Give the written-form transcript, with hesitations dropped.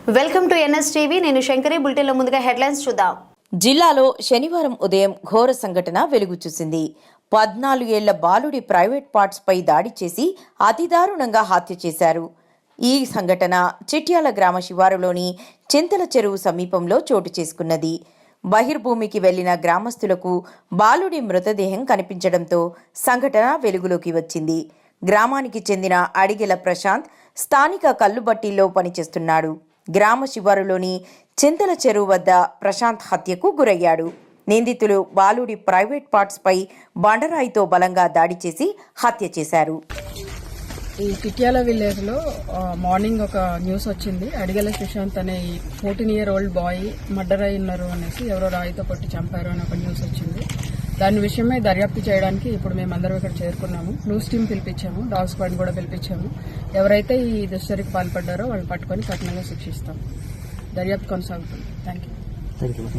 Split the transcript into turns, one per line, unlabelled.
Welcome to NSTV. నేను శంకరి. బులెటిన్లో ముందుగా హెడ్లైన్స్ చూద్దాం.
జిల్లాలో శనివారం ఉదయం ఘోర సంఘటన వెలుగు చూసింది. 14 ఏళ్ల బాలుడి ప్రైవేట్ పార్ట్స్ పై దాడి చేసి అతి దారుణంగా హత్య చేశారు. ఈ సంఘటన చిట్యాల గ్రామ శివారులోని చింతల చెరువు సమీపంలో చోటు చేసుకున్నది. బహిర్భూమికి వెళ్లిన గ్రామస్తులకు బాలుడి మృతదేహం కనిపించడంతో సంఘటన వెలుగులోకి వచ్చింది. గ్రామానికి చెందిన అడిగెల ప్రశాంత్ స్థానిక కల్లుబట్టిలో పనిచేస్తున్నాడు. గ్రామ శివారులోని చింతల చెరువు వద్ద ప్రశాంత్ హత్యకు గురయ్యాడు. నిందితులు బాలుడి ప్రైవేట్ పార్ట్స్ పై బండరాయితో బలంగా దాడి చేసి హత్య చేశారు.
ఈ చిట్యాల విలేజ్ లో మార్నింగ్ ఒక న్యూస్ వచ్చింది. అడిగెల సుశాంత్ అనే 14-year-old బాయ్ మర్డర్ అయి ఉన్నారు అనేసి, ఎవరో రాయితో కొట్టి చంపారు అని ఒక న్యూస్ వచ్చింది. దాని విషయమై దర్యాప్తు చేయడానికి ఇప్పుడు మేమందరం ఇక్కడ చేరుకున్నాము. న్యూస్ టీం పిలిపించాము, డాగ్ స్క్వాడ్ కూడా పిలిపించాము. ఎవరైతే ఈ దుశ్చర్యకు పాల్పడ్డారో వాళ్ళు పట్టుకొని కఠినంగా శిక్షిస్తాం. దర్యాప్తు కొనసాగుతుంది. Thank you.